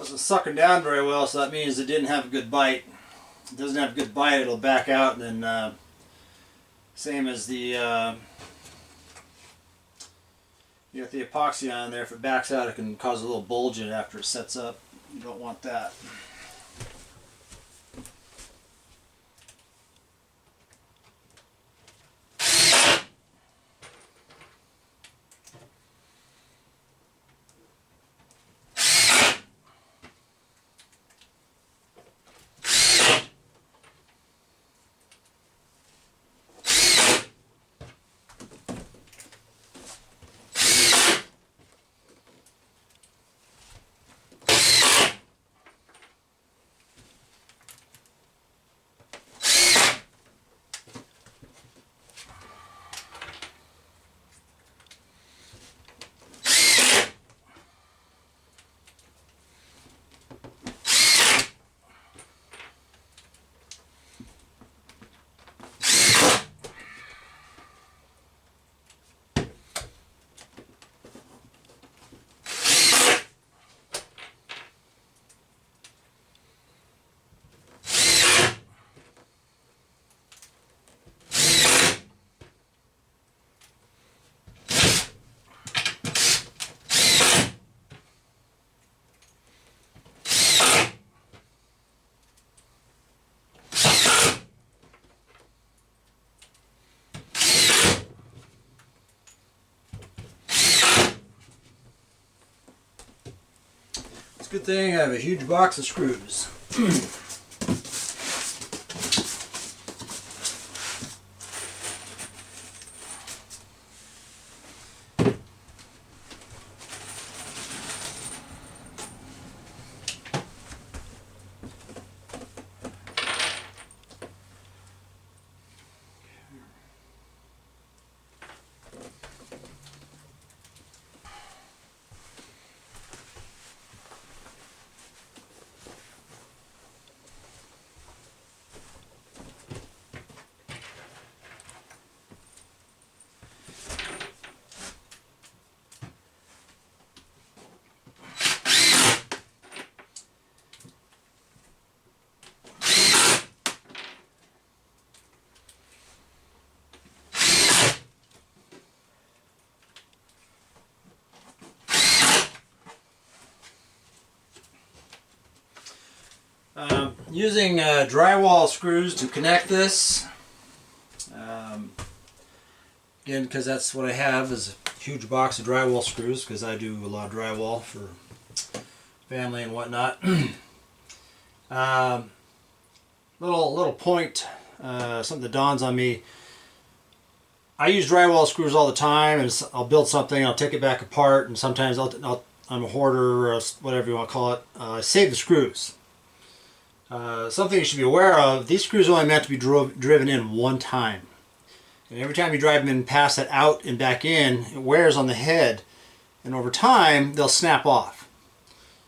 wasn't sucking down very well, so that means it didn't have a good bite. If it doesn't have a good bite, it'll back out, and then same as the you got the epoxy on there. If it backs out, it can cause a little bulge in it after it sets up. You don't want that. It's a good thing I have a huge box of screws. Using drywall screws to connect this. Again, because that's what I have is a huge box of drywall screws, because I do a lot of drywall for family and whatnot. Little point, something that dawns on me. I use drywall screws all the time, and I'll build something, I'll take it back apart, and sometimes I'm a hoarder, or whatever you want to call it. I save the screws. Something you should be aware of, these screws are only meant to be driven in one time. And every time you drive them in, pass that out and back in, it wears on the head. And over time, they'll snap off.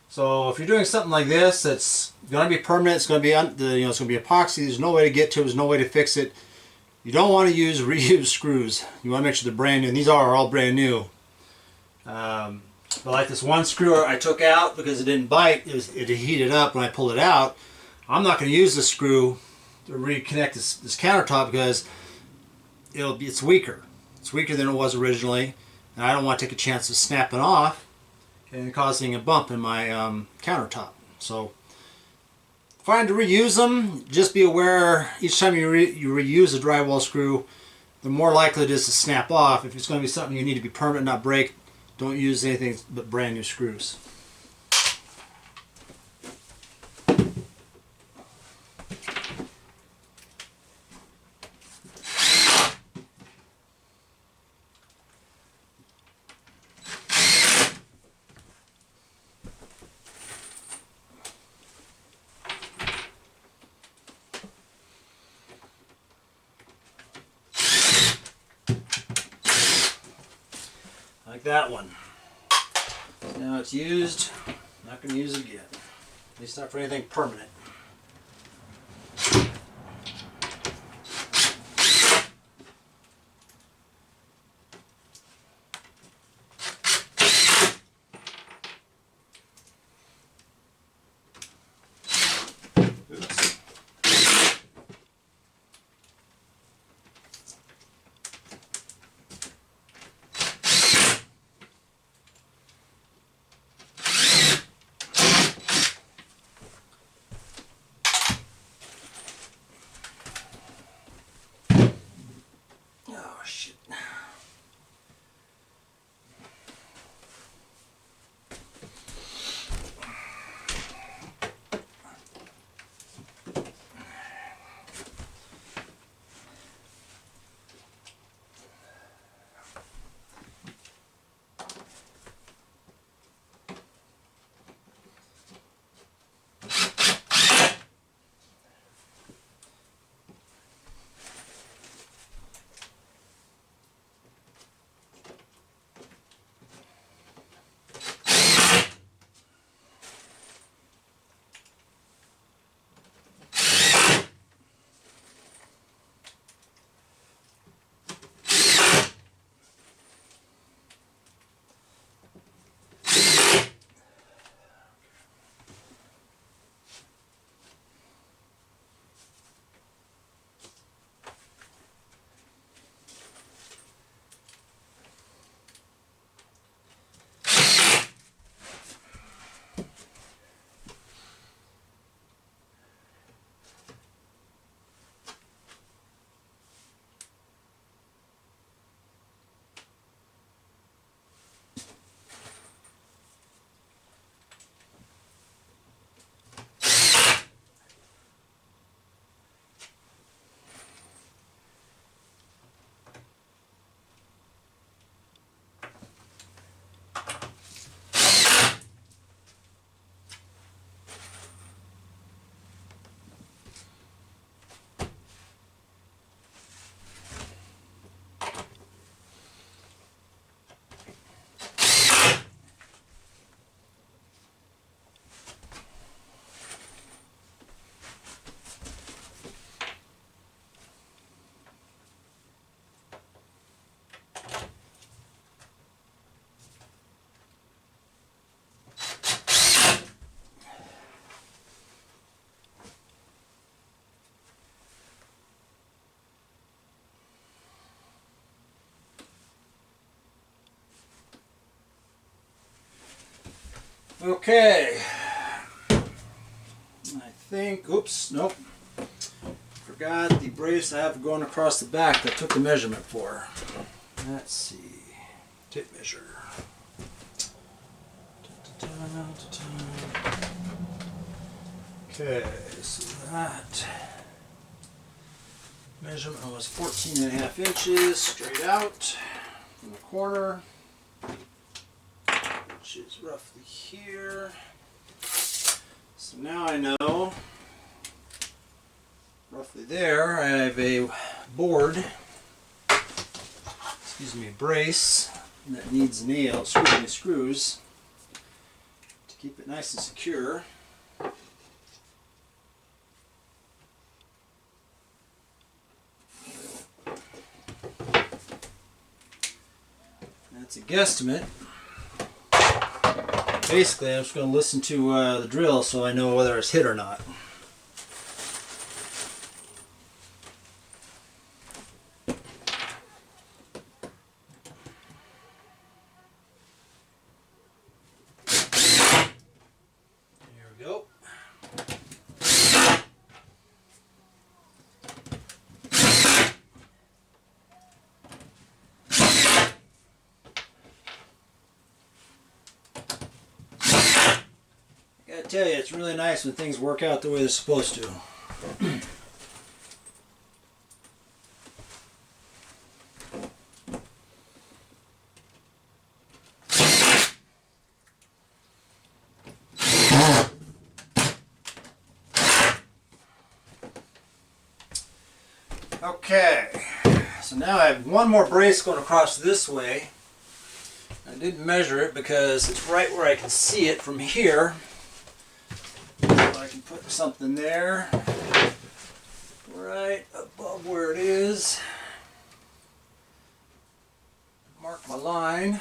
So if you're doing something like this, that's going to be permanent, it's going to be it's going to be epoxy, there's no way to get to it, there's no way to fix it. You don't want to use reused screws. You want to make sure they're brand new, and these are all brand new. But like this one screw I took out because it didn't bite, it heated up when I pulled it out. I'm not going to use this screw to reconnect this countertop because it's weaker. It's weaker than it was originally, and I don't want to take a chance of snapping off and causing a bump in my countertop. So, fine to reuse them. Just be aware each time you reuse a drywall screw, the more likely it is to snap off. If it's going to be something you need to be permanent, not break, don't use anything but brand new screws. Like that one. Now it's used, not going to use it again. At least not for anything permanent. Okay. I think, oops, nope. Forgot the brace I have going across the back that I took the measurement for. Let's see. Tape measure. Okay, so that measurement was 14.5 inches straight out from the corner, which is roughly here. So now I know roughly there I have a board, excuse me, a brace that needs nails, screws to keep it nice and secure. That's a guesstimate. Basically, I'm just going to listen to the drill so I know whether it's hit or not. There we go. I gotta tell you, it's really nice when things work out the way they're supposed to. Okay, so now I have one more brace going across this way. I didn't measure it because it's right where I can see it from here. So I can put something there, right above where it is. Mark my line.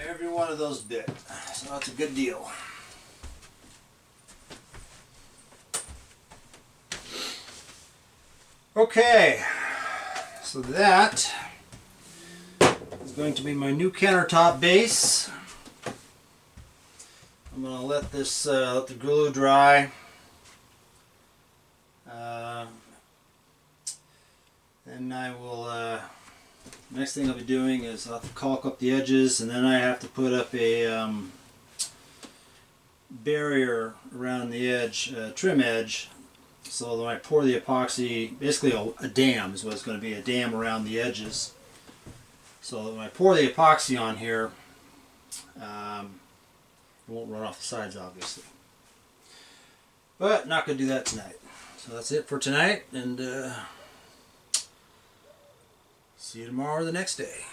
Every one of those bit, so that's a good deal. Okay, so that is going to be my new countertop base. I'm going to let this let the glue dry. Then I will. Next thing I'll be doing is I'll have to caulk up the edges, and then I have to put up a barrier around the edge, trim edge, so that when I pour the epoxy, basically a dam is what it's going to be, a dam around the edges, so that when I pour the epoxy on here, it won't run off the sides, obviously. But not going to do that tonight. So that's it for tonight, and see you tomorrow or the next day.